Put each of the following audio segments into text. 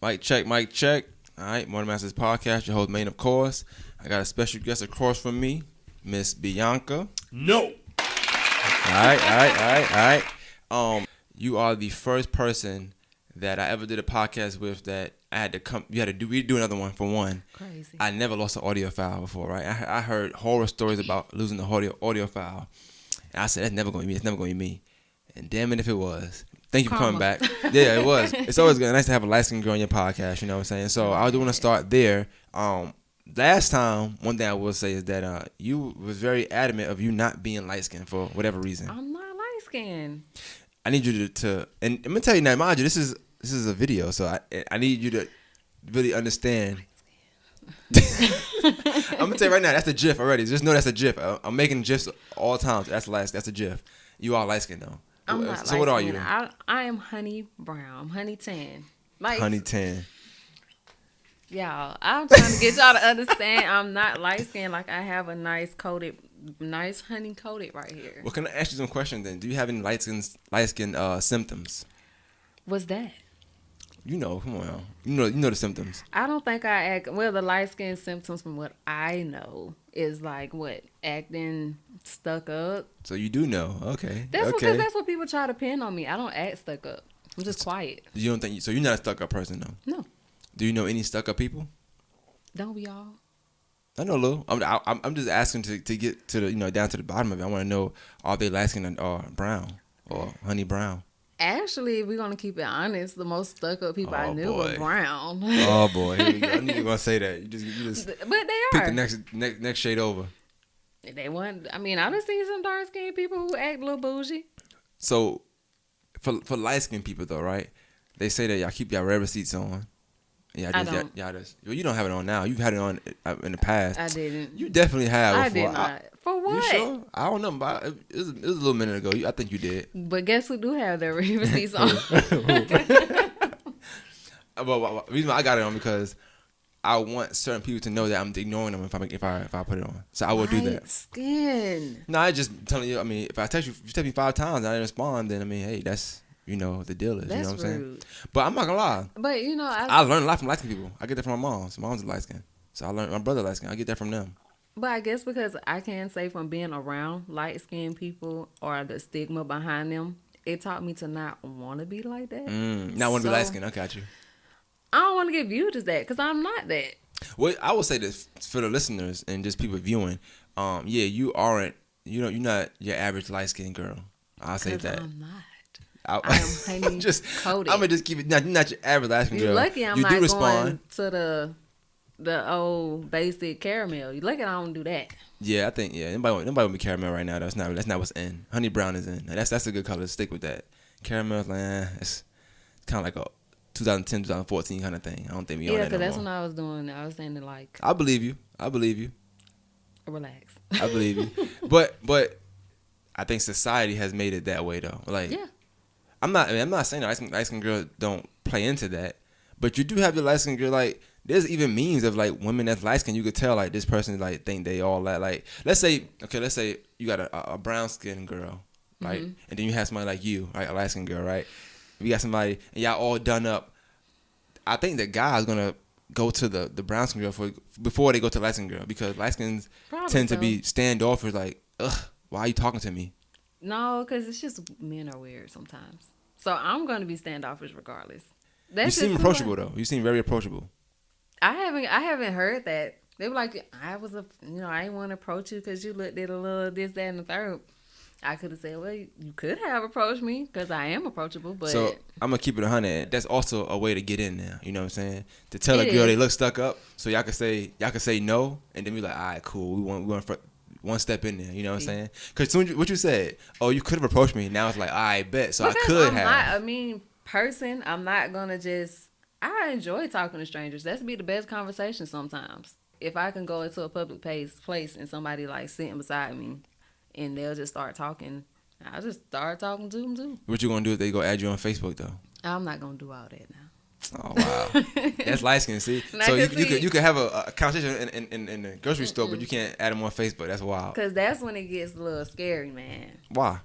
Mic check, mic check. All right, Morning Masters Podcast, your host, Maine, of course. I got a special guest across from me, Miss Bianca. No. All right. You are the first person that I ever did a podcast with that I had to come. We do another one for one. Crazy. I never lost an audio file before, right? I heard horror stories about losing the audio file, and I said that's never going to be me. It's never going to be me. And damn it if it was. Thank you for coming back. Yeah, it was. It's always good. Nice to have a light-skinned girl on your podcast, you know what I'm saying? So I do want to start there. Last time, one thing I will say is that you was very adamant of you not being light-skinned for whatever reason. I'm not light-skinned. I need you to and I'm going to tell you now, mind you, this is a video, so I need you to really understand. I'm going to tell you right now, that's a GIF already. Just know that's a GIF. I'm making GIFs all the time. That's a GIF. You are light-skinned, though. I'm not so what are you? I am honey brown. I'm honey tan. Honey tan. Y'all, I'm trying to get y'all to understand I'm not light skinned. Like I have a nice honey coated right here. Well, can I ask you some questions then? Do you have any light skin symptoms? What's that? You know, come on. You know the symptoms. I don't think I act well. The light skin symptoms, from what I know, is like acting stuck up. So you do know, okay? That's because that's what people try to pin on me. I don't act stuck up. I'm just quiet. You don't think so? You're not a stuck up person, though. No. Do you know any stuck up people? Don't we all? I know a little. I'm just asking to get to the down to the bottom of it. I want to know, are they light skin or brown or honey brown? Actually, if we're gonna keep it honest, the most stuck up people I knew were brown. Oh boy, here we go. I knew you were gonna say that. You just. But they pick are. the next shade over. They want. I mean, I done seen some dark skinned people who act a little bougie. So, for light skinned people though, right? They say that y'all keep y'all red receipts on. Yeah, I don't. Well, you don't have it on now. You've had it on in the past. I didn't. You definitely have. I before. did not. For what? You sure? I don't know. But it was a little minute ago. I think you did. But guess who do have their receipts on? Well, the reason why I got it on because I want certain people to know that I'm ignoring them if I put it on. So I will do that. Skin. No, I just telling you. I mean, if you text me 5 times and I didn't respond, then I mean, hey, that's the deal is. That's you know what I'm saying? rude. But I'm not gonna lie. But I learned a lot from light skinned people. I get that from my mom. So my mom's a light skin. So I learned my brother light skin. I get that from them. But I guess because I can say from being around light skinned people or the stigma behind them, it taught me to not want to be like that. Not want to be light skinned. I got you. I don't want to get viewed as that because I'm not that. Well, I would say this for the listeners and just people viewing. Yeah, you aren't. You're not your average light skinned girl. I'll say that. I'm not. I am honey coated. I'm gonna just keep it. You're not your average light skinned girl. You're lucky I'm you not do respond. going to the old basic caramel. You're lucky I don't do that. Yeah, I think nobody want to be caramel right now. That's not what's in. Honey brown is in. That's a good color. Stick with that. Caramel's like it's kind of like a 2010, 2014 kind of thing. I don't think we on that no more. Yeah, because that's when I was doing it. I was saying it like. I believe you. Relax. I believe you. But I think society has made it that way though. Like yeah. I'm not saying that light skin girls don't play into that, but you do have your light skin girl. Like there's even memes of like women that's light skin. You could tell like this person like think they all that. Like let's say you got a brown skin girl, right? Mm-hmm. And then you have somebody like you, right, a light skin girl, right? You got somebody and y'all all done up. I think the guy's gonna go to the brown skin girl before they go to the light skin girl because light skins tend to be standoffish. Like, ugh, why are you talking to me? No, because it's just men are weird sometimes. So I'm going to be standoffish regardless. You seem approachable though. You seem very approachable. I haven't heard that. They were like, I didn't want to approach you because you looked at a little this, that, and the third. I could have said, well, you could have approached me because I am approachable. But so I'm gonna keep it 100. That's also a way to get in there. You know what I'm saying? To tell a girl they look stuck up, so y'all can say no, and then be like, all right, cool. We want one step in there. You know what I'm saying? Because soon what you said, oh, you could have approached me. Now it's like, I bet. So because I could have. I'm not gonna just. I enjoy talking to strangers. That's be the best conversation sometimes. If I can go into a public place and somebody like sitting beside me. And they'll just start talking. I'll just start talking to them too. What you gonna do if they go add you on Facebook though? I'm not gonna do all that now. Oh wow, that's light skin. See, so you could have a conversation in the grocery store, but you can't add them on Facebook. That's wild. Cause that's when it gets a little scary, man. Why?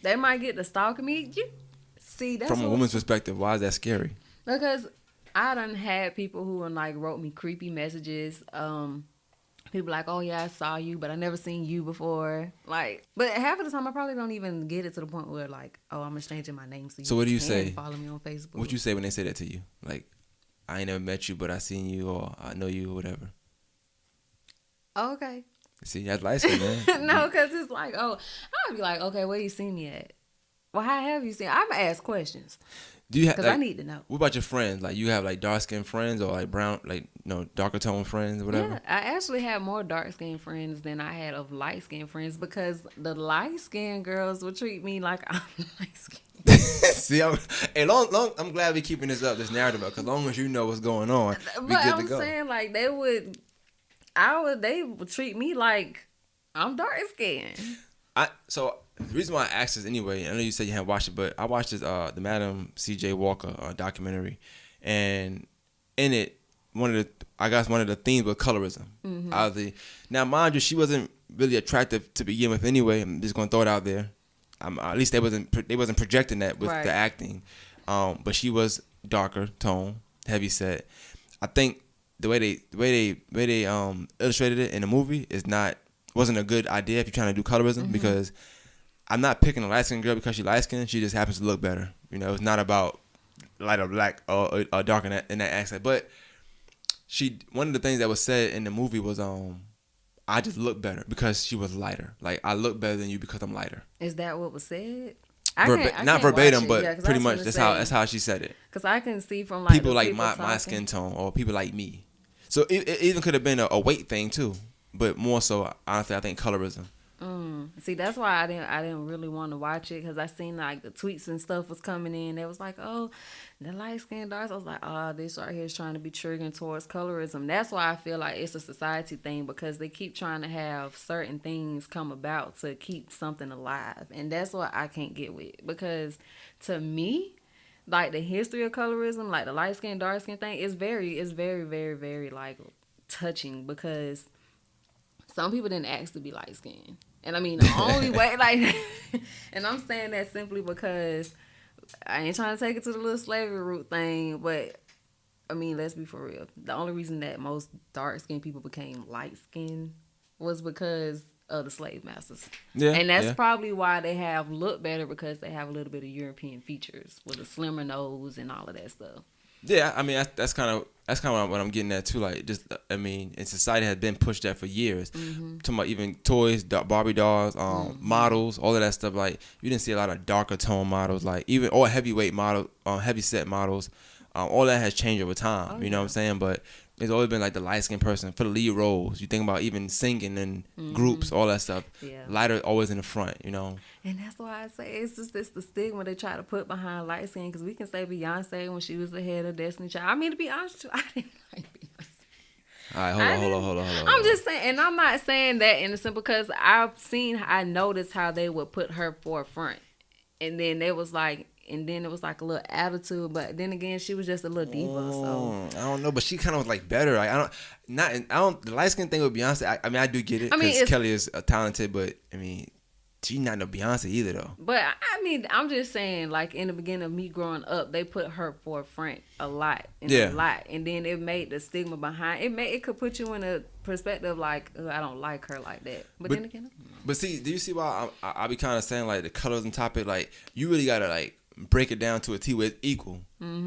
They might get to stalking me. You see, that's from a woman's perspective. Why is that scary? Because I done had people who like wrote me creepy messages. People like, oh yeah, I saw you, but I never seen you before. Like, but half of the time I probably don't even get it to the point where like, oh, I'm changing my name so So you what do you can say? follow me on What Facebook. you say when they say that to you? Like, I ain't never met you, but I seen you, or I know you, or whatever. Oh, okay. See, that's light skin, man. No, because it's like, oh, I'd be like, okay, where you see me at? Well, how have you seen? I'm gonna ask questions Do you have because I like? need to know. What about your friends? Like, you have like dark skinned friends or like brown, like darker tone friends or Yeah, whatever. I actually had more dark skinned friends than I had of light skinned friends because the light skinned girls would treat me like I'm light skinned. See, I'm glad we keeping this narrative up, because long as you know what's going on, we But good to I'm go. saying like they would treat me like I'm dark skinned. So the reason why I asked this anyway, I know you said you hadn't watched it, but I watched this the Madam C.J. Walker documentary, and in it, one of the themes was colorism. Obviously, now mind you, she wasn't really attractive to begin with anyway. I'm just gonna throw it out there. At least they wasn't projecting that with the Right. acting, but she was darker tone, heavy set. I think the way they illustrated it in the movie wasn't a good idea if you're trying to do colorism, because I'm not picking a light skinned girl because she light skinned. She just happens to look better. It's not about light or black or dark in that accent. But one of the things that was said in the movie was I just look better because she was lighter. Like, I look better than you because I'm lighter. Is that what was said? I Not can't watch verbatim, it. Yeah, but because I pretty was much gonna that's say how she said it. because I can see from like People the like people my talking. skin tone, or people like me. So it even could have been a weight thing too, but more so, honestly, I think colorism. See, that's why I didn't really want to watch it because I seen like the tweets and stuff was coming in. It was like, oh, the light skinned darks. I was like, oh, this right here is trying to be triggering towards colorism. That's why I feel like it's a society thing because they keep trying to have certain things come about to keep something alive, and that's what I can't get with because to me, like the history of colorism, like the light skin dark skin thing, is very very very like touching because some people didn't ask to be light skinned. And I mean, the only way, like, and I'm saying that simply because I ain't trying to take it to the little slavery root thing, but I mean, let's be for real. The only reason that most dark skinned people became light skinned was because of the slave masters. Yeah, And that's yeah. probably why they have looked better because they have a little bit of European features with a slimmer nose and all of that stuff. Yeah, I mean that's kind of what I'm getting at too. Like, just I mean, in society has been pushed that for years. Talking about even toys, Barbie dolls, models, all of that stuff. Like, you didn't see a lot of darker tone models, like even or heavyweight model, heavy set models. All that has changed over time. Oh, You know what I'm saying? But it's always been like the light skinned person for the lead roles. You think about even singing in groups, all that stuff. Yeah. Lighter always in the front. And that's why I say it's the stigma they try to put behind light skin because we can say Beyonce when she was the head of Destiny Child. I mean, to be honest with you, I didn't like Beyonce. All right, hold on. I'm just saying, and I'm not saying that innocent because I noticed how they would put her forefront, and then it was like a little attitude, but then again, she was just a little diva. So I don't know, but she kind of was like better. Like, I don't. The light skin thing with Beyonce. I mean, I do get it I mean, because it's Kelly is talented, but I mean, she's not no Beyonce either though. But I mean, I'm just saying, like in the beginning of me growing up, they put her forefront a lot, Yeah. a lot, and then it made the stigma behind it. It could put you in a perspective like, I don't like her like that. But then again, But see, do you see why I be kind of saying like the colors and topic? Like, you really gotta like break it down to a T where it's equal,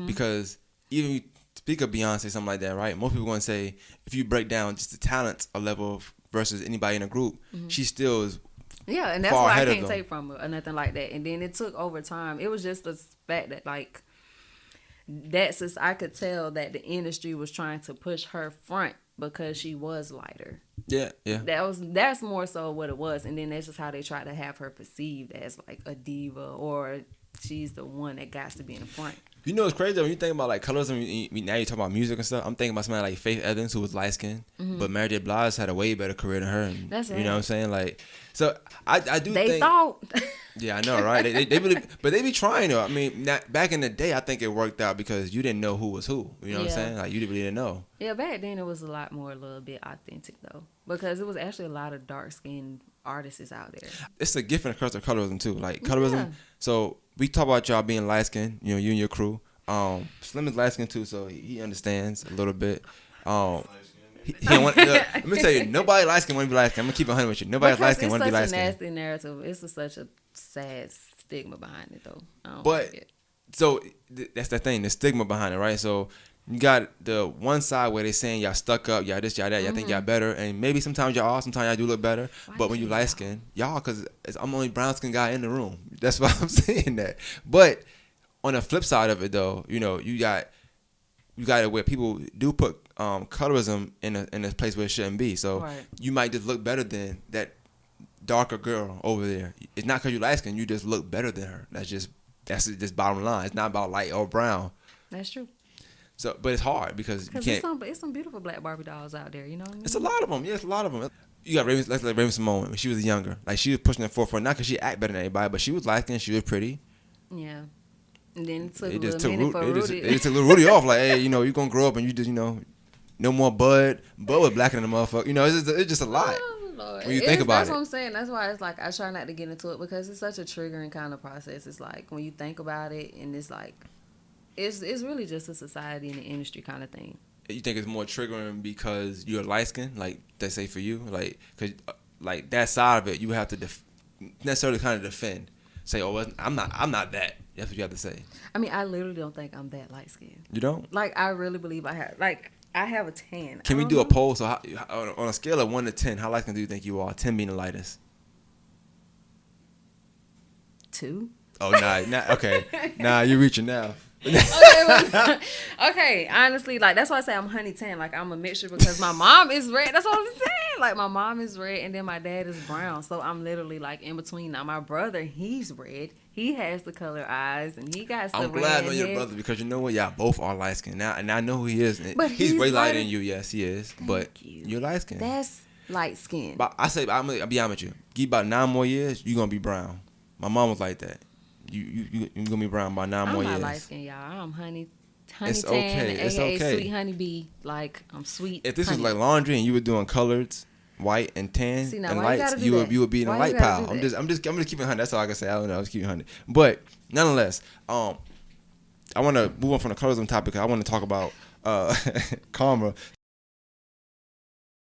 because even you speak of Beyonce, something like that, right? Most people gonna say if you break down just the talents a level versus anybody in a group, she still is. yeah, and that's Far why I ahead of can't them. take from her or nothing like that. And then it took over time. It was just the fact that like I could tell that the industry was trying to push her front because she was lighter. Yeah. That's more so what it was, and then that's just how they try to have her perceived as like a diva or she's the one that got to be in the front. You know, it's crazy when you think about like colorism. Now you talk about music and stuff. I'm thinking about somebody like Faith Evans, who was light skinned, but Mary J. Blige had a way better career than her. And, That's You right. know what I'm saying? Like, so I do They think. thought. Yeah, I know, right? They really, but they be trying though. I mean, back in the day, I think it worked out because you didn't know who was who. You know what I'm Yeah. saying? Like, you really didn't know. Yeah, back then it was a lot more, a little bit authentic though, because it was actually a lot of dark skinned artists out there. It's a gift and a curse of colorism too. Like colorism. Yeah. So we talk about y'all being light skinned, you and your crew. Slim is light skinned too, so he understands a little bit. Um, he don't want. Let me tell you, nobody light skinned want to be light skinned. I'm gonna keep it 100 with you. Nobody light skinned want to be light skinned. It's such a nasty narrative. It's such a sad stigma behind it, though. I don't But like it. so that's the thing, the stigma behind it, right? So you got the one side where they saying y'all stuck up, y'all this, y'all that, y'all think y'all better, and maybe sometimes y'all are, sometimes y'all do look better. Why But you when you say light y'all? skinned, y'all, because I'm the only brown skinned guy in the room. That's why I'm saying that. But on the flip side of it, though, you got it where people do put colorism in a place where it shouldn't be. So Right. you might just look better than that darker girl over there. It's not because you light skinned, you just look better than her. That's just bottom line. It's not about light or brown. That's true. So, but it's hard because you Because can't. it's some beautiful black Barbie dolls out there, you know what I mean? It's a lot of them. Yeah, it's a lot of them. You got Raven. Let's like Raven Simone when she was younger. Like she was pushing the forefront. Not because she act better than anybody, but she was light skinned. She was pretty. Yeah. And then it took It a just little took minute for Rudy. It just took little Rudy off. Like, hey, you gonna grow up and you just no more Bud. Bud was blacker than the motherfucker. It's just a lot. Oh, Lord. When you think about That's it. what I'm saying. That's why it's like I try not to get into it because it's such a triggering kind of process. It's like when you think about it, and it's like it's really just a society and the industry kind of thing. You think it's more triggering because you're light skinned, like they say for you, like because like that side of it, you have to necessarily kind of defend. Say, oh, well, I'm not that. That's what you have to say. I mean, I literally don't think I'm that light skinned. You don't? Like, I really believe I have a tan. Can we I do don't a poll? So on a scale of 1 to 10, how light skinned do you think you are? 10 being the lightest. 2. Oh, nah, okay. Nah, you're reaching now. Okay, honestly, like that's why I say I'm honey tan. Like I'm a mixture because my mom is red. That's what I'm saying. Like my mom is red and then my dad is brown. So I'm literally like in between. Now my brother, he's red. He has the color eyes and he got the I'm red glad I know your head. brother because you know what? Y'all both are light skinned now, and I know who he is. But he's way lighter lighter- than you. Yes, he is. But you. you're light skinned. That's light skin. But I'll be honest with you. Give about 9 more years, you're gonna be brown. My mom was like that. You gonna be brown by 9 I'm more not years. light skin, y'all. I'm honey It's tan, okay. It's aka okay. sweet honeybee. Like I'm sweet. If this was honey. like laundry and you were doing colors, white and tan See, now, and why you lights, gotta do you that? would be in Why a you light gotta pile. do that? I'm just keeping 100. That's all I can say. I don't know. I was keeping 100. But nonetheless, I want to move on from the colorism topic. I want to talk about karma.